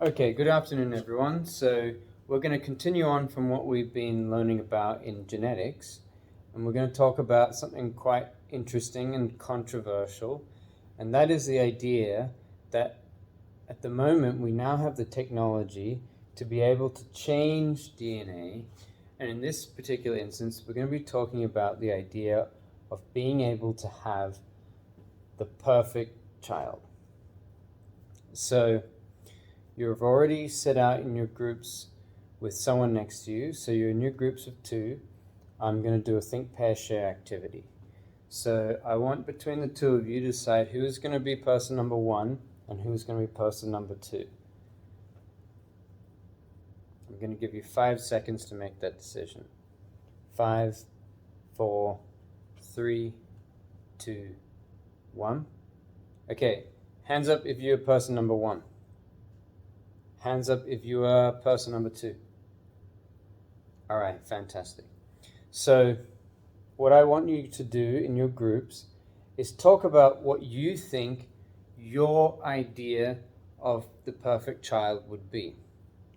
Okay, good afternoon everyone. So we're going to continue on from what we've been learning about in genetics, and we're going to talk about something quite interesting and controversial, and that is the idea that at the moment we now have the technology to be able to change DNA, and in this particular instance we're going to be talking about the idea of being able to have the perfect child. So you've already set out in your groups with someone next to you, so you're in your groups of two. I'm going to do a think, pair, share activity. So I want between the two of you to decide who is going to be person number one and who is going to be person number two. I'm going to give you 5 seconds to make that decision. 5, 4, 3, 2, 1. Okay, hands up if you're person number one. Hands up if you are person number two. All right, fantastic. So what I want you to do in your groups is talk about what you think your idea of the perfect child would be.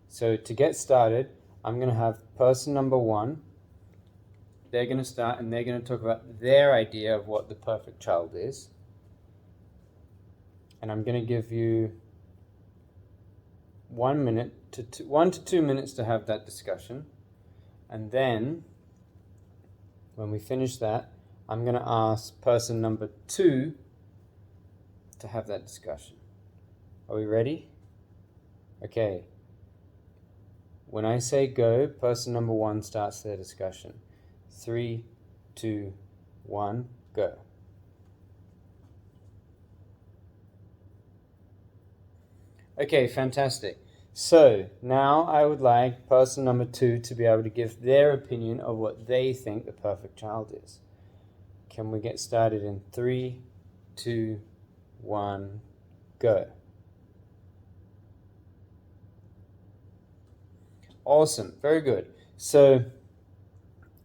So to get started, I'm going to have person number one. They're going to start and they're going to talk about their idea of what the perfect child is. And I'm going to give you 1 minute to 1 to 2 minutes to have that discussion. And then when we finish that, I'm going to ask person number two to have that discussion. Are we ready? Okay. When I say go, person number one starts their discussion. 3, 2, 1, go. Okay, fantastic. So now I would like person number two to be able to give their opinion of what they think the perfect child is. Can we get started in 3, 2, 1, go. Awesome, very good. So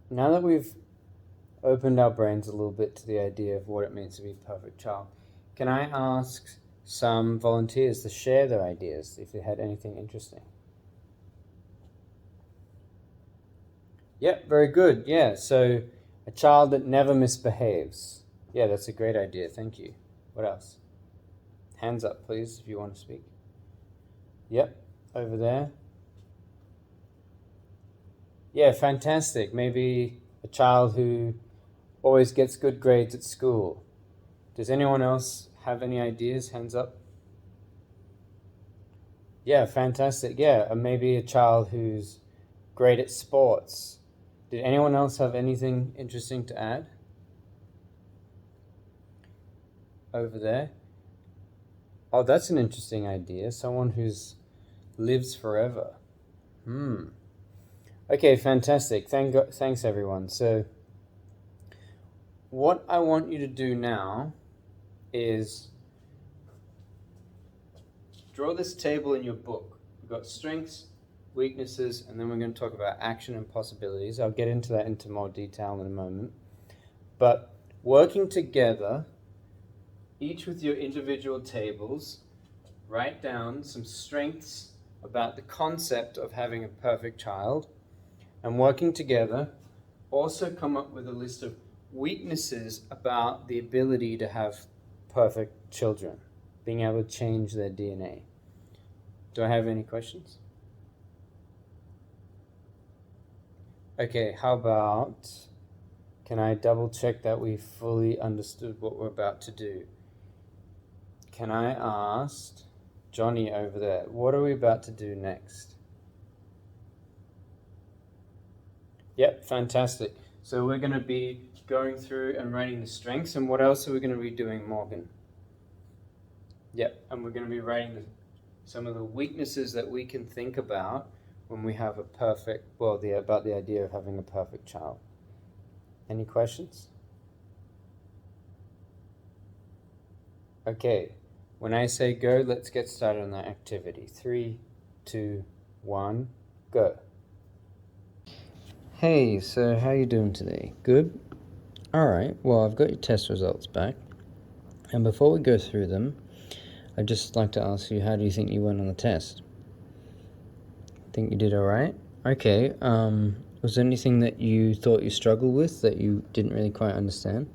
now that we've opened our brains a little bit to the idea of what it means to be a perfect child, can I ask some volunteers to share their ideas if they had anything interesting? Yep, very good. Yeah, so a child that never misbehaves. Yeah, that's a great idea. Thank you. What else? Hands up, please, if you want to speak. Yep, over there. Yeah, fantastic. Maybe a child who always gets good grades at school. Does anyone else have any ideas? Hands up. Yeah, fantastic. Yeah, maybe a child who's great at sports. Did anyone else have anything interesting to add? Over there. Oh, that's an interesting idea. Someone who's lives forever. Okay, fantastic. Thanks everyone. So what I want you to do now is draw this table in your book. We've got strengths, weaknesses, and then we're going to talk about action and possibilities. I'll get into that into more detail in a moment. But working together, each with your individual tables, write down some strengths about the concept of having a perfect child, and working together, also come up with a list of weaknesses about the ability to have perfect children, being able to change their DNA. Do I have any questions? Okay, how about, can I double check that we fully understood what we're about to do? Can I ask Johnny over there, what are we about to do next? Yep, fantastic. So we're going to be going through and writing the strengths, and what else are we going to be doing, Morgan? Yep, and we're going to be writing some of the weaknesses that we can think about when we have a perfect, about the idea of having a perfect child. Any questions? Okay, when I say go, let's get started on that activity. 3, 2, 1, go. Hey, so how you doing today? Good? Alright, well I've got your test results back. And before we go through them, I'd just like to ask you, how do you think you went on the test? Think you did all right. Okay. Was there anything that you thought you struggled with that you didn't really quite understand?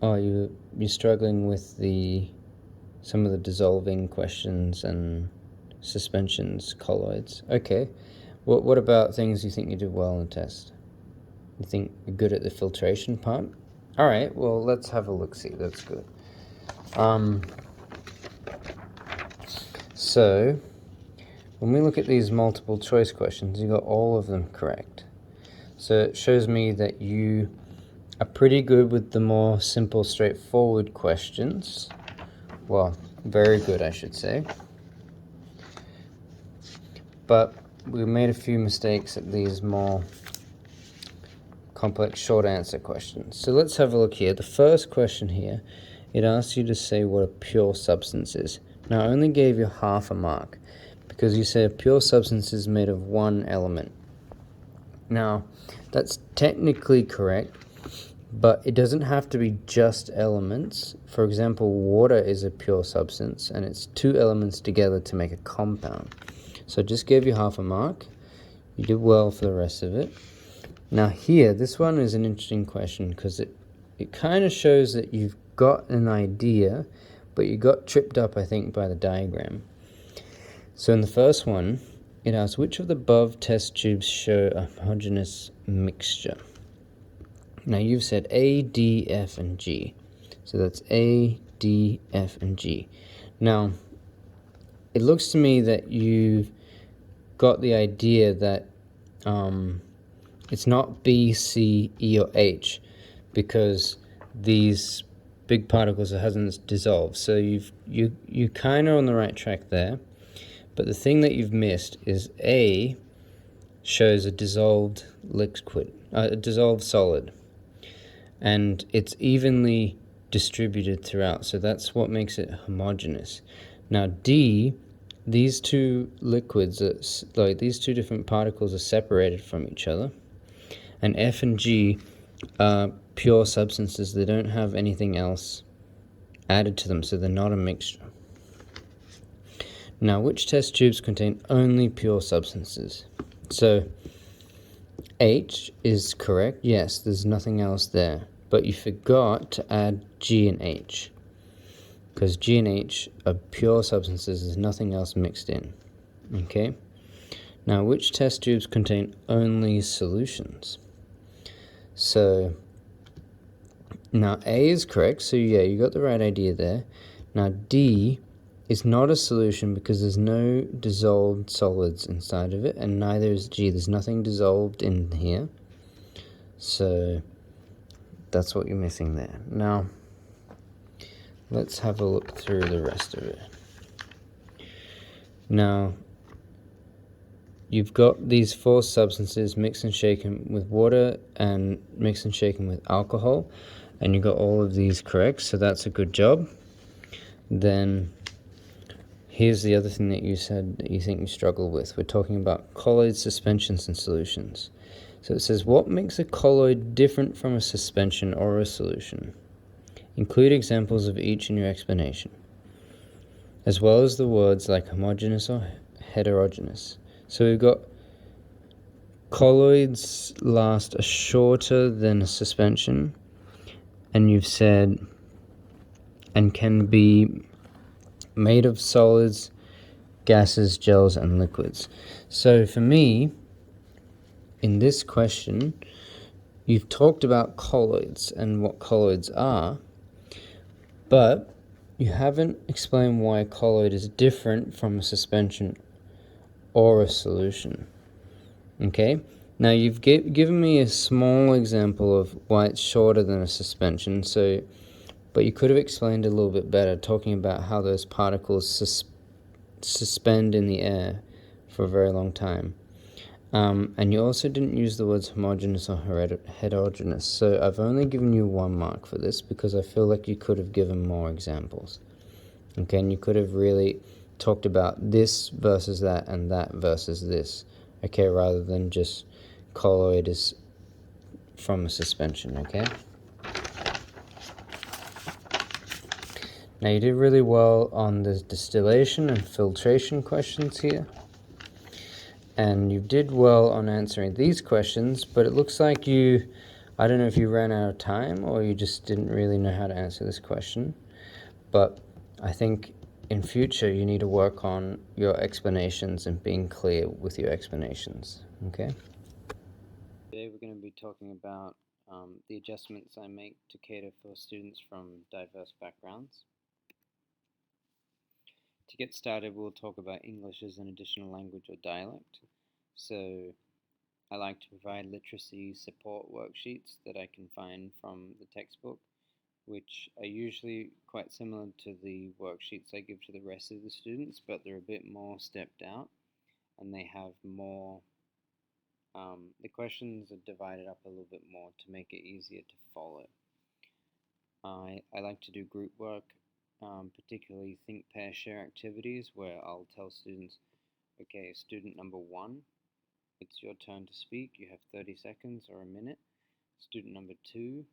Oh, you're struggling with some of the dissolving questions and suspensions, colloids. Okay. What about things you think you did well in the test? You think you're good at the filtration part? All right. Well, let's have a look. See, that's good. So when we look at these multiple choice questions, you got all of them correct. So it shows me that you are pretty good with the more simple, straightforward questions. Well, very good, I should say. But we made a few mistakes at these more complex short answer questions. So let's have a look here. The first question here, it asks you to say what a pure substance is. Now I only gave you half a mark because you said a pure substance is made of one element. Now that's technically correct, but it doesn't have to be just elements. For example, water is a pure substance and it's two elements together to make a compound. So I just gave you half a mark. You did well for the rest of it. Now here, this one is an interesting question because it kind of shows that you've got an idea, but you got tripped up, I think, by the diagram. So in the first one, it asks, which of the above test tubes show a homogeneous mixture? Now you've said A, D, F, and G. So that's A, D, F, and G. Now, it looks to me that you've got the idea that it's not B, C, E, or H because these big particles hasn't dissolved. So you kind of on the right track there. But the thing that you've missed is A shows a dissolved liquid, a dissolved solid, and it's evenly distributed throughout. So that's what makes it homogeneous. Now D, these two liquids, these two different particles are separated from each other. And F and G are pure substances. They don't have anything else added to them, so they're not a mixture. Now, which test tubes contain only pure substances? So, H is correct. Yes, there's nothing else there. But you forgot to add G and H. Because G and H are pure substances. There's nothing else mixed in. Okay? Now, which test tubes contain only solutions? So, now A is correct. So, yeah, you got the right idea there. Now, D is not a solution because there's no dissolved solids inside of it, and neither is G. There's nothing dissolved in here. So that's what you're missing there. Now, let's have a look through the rest of it. Now, you've got these four substances mixed and shaken with water and mixed and shaken with alcohol, and you got all of these correct, so that's a good job. Then here's the other thing that you said that you think you struggle with. We're talking about colloids, suspensions, and solutions. So it says, what makes a colloid different from a suspension or a solution? Include examples of each in your explanation, as well as the words like homogeneous or heterogeneous. So we've got colloids last a shorter than a suspension, and you've said, and can be made of solids, gases, gels, and liquids. So for me, in this question, you've talked about colloids and what colloids are, but you haven't explained why a colloid is different from a suspension or a solution. Okay? Now you've given me a small example of why it's shorter than a suspension, but you could have explained it a little bit better, talking about how those particles suspend in the air for a very long time. And you also didn't use the words homogeneous or heterogeneous. So I've only given you 1 mark for this because I feel like you could have given more examples. Okay, and you could have really talked about this versus that and that versus this. Okay, rather than just colloid is from a suspension, okay? Now you did really well on the distillation and filtration questions here. and you did well on answering these questions, but it looks like I don't know if you ran out of time or you just didn't really know how to answer this question, but I think in future you need to work on your explanations and being clear with your explanations, okay? Today we're going to be talking about the adjustments I make to cater for students from diverse backgrounds. To get started, we'll talk about English as an additional language or dialect. So I like to provide literacy support worksheets that I can find from the textbook, which are usually quite similar to the worksheets I give to the rest of the students, but they're a bit more stepped out and they have more, the questions are divided up a little bit more to make it easier to follow. I like to do group work, particularly think, pair, share activities where I'll tell students, okay, student number 1, it's your turn to speak, you have 30 seconds or a minute. Student number 2,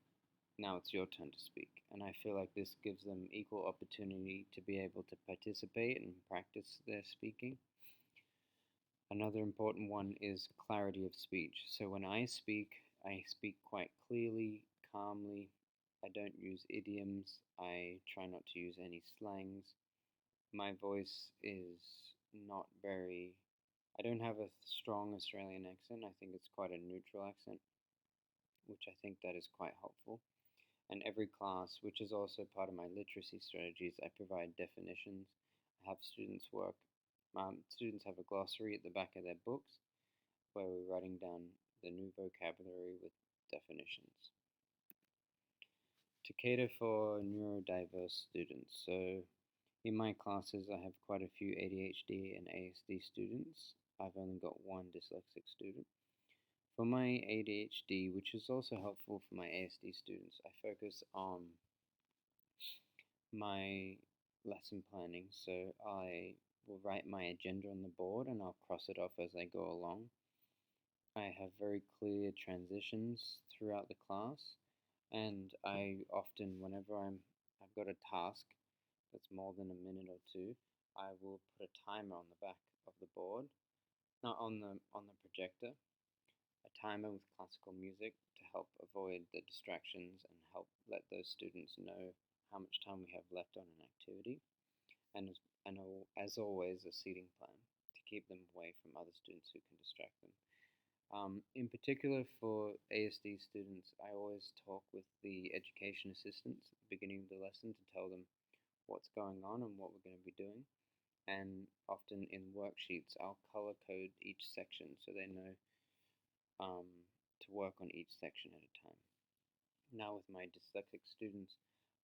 now it's your turn to speak. And I feel like this gives them equal opportunity to be able to participate and practice their speaking. Another important one is clarity of speech. So when I speak quite clearly, calmly. I don't use idioms. I try not to use any slangs. My voice is not very, I don't have a strong Australian accent. I think it's quite a neutral accent, which I think that is quite helpful. And every class, which is also part of my literacy strategies, I provide definitions. I have students students have a glossary at the back of their books where we're writing down the new vocabulary with definitions. To cater for neurodiverse students, so in my classes I have quite a few ADHD and ASD students. I've only got one dyslexic student. For my ADHD, which is also helpful for my ASD students, I focus on my lesson planning. So I will write my agenda on the board and I'll cross it off as I go along. I have very clear transitions throughout the class, and I often, whenever I've got a task that's more than a minute or two, I will put a timer on the back of the board, not on the projector, a timer with classical music to help avoid the distractions and help let those students know how much time we have left on an activity, and as always, a seating plan to keep them away from other students who can distract them. In particular for ASD students, I always talk with the education assistants at the beginning of the lesson to tell them what's going on and what we're going to be doing. And often in worksheets, I'll color code each section so they know to work on each section at a time. Now with my dyslexic students,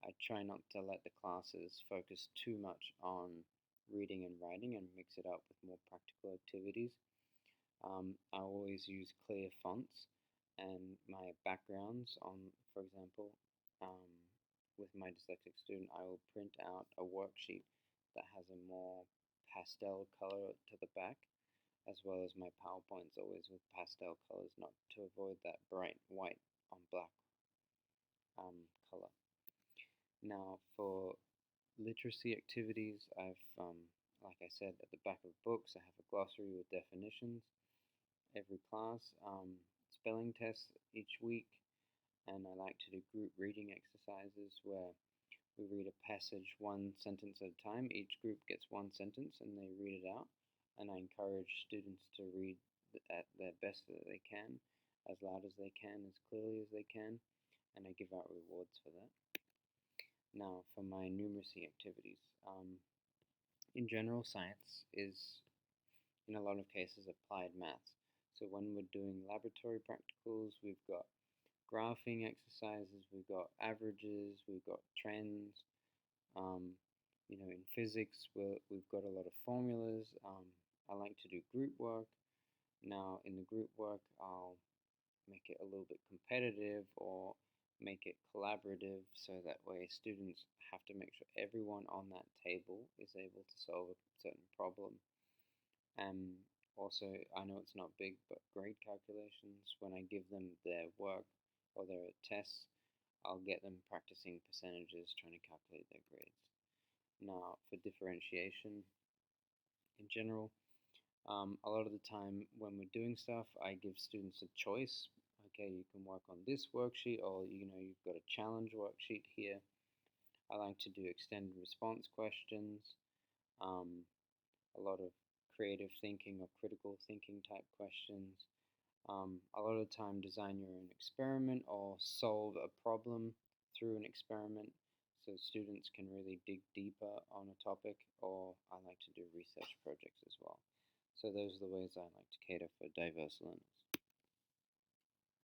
I try not to let the classes focus too much on reading and writing and mix it up with more practical activities. I always use clear fonts and my backgrounds on, for example, with my dyslexic student, I will print out a worksheet that has a more pastel color to the back, as well as my PowerPoint's always with pastel colors, not to avoid that bright white on black color. Now for literacy activities, like I said, at the back of books, I have a glossary with definitions. Every class, spelling tests each week, and I like to do group reading exercises where we read a passage one sentence at a time. Each group gets one sentence and they read it out, and I encourage students to read at their best that they can, as loud as they can, as clearly as they can, and I give out rewards for that. Now for my numeracy activities. In general, science is in a lot of cases applied maths. So when we're doing laboratory practicals, we've got graphing exercises, we've got averages, we've got trends. In physics, we've got a lot of formulas. I like to do group work. Now, in the group work, I'll make it a little bit competitive or make it collaborative so that way students have to make sure everyone on that table is able to solve a certain problem. And also, I know it's not big, but grade calculations, when I give them their work or their tests, I'll get them practicing percentages, trying to calculate their grades. Now, for differentiation, in general, A lot of the time when we're doing stuff, I give students a choice. Okay, you can work on this worksheet, or you've got a challenge worksheet here. I like to do extended response questions, a lot of creative thinking or critical thinking type questions. A lot of the time design your own experiment or solve a problem through an experiment so students can really dig deeper on a topic, or I like to do research projects as well. So those are the ways I like to cater for diverse learners.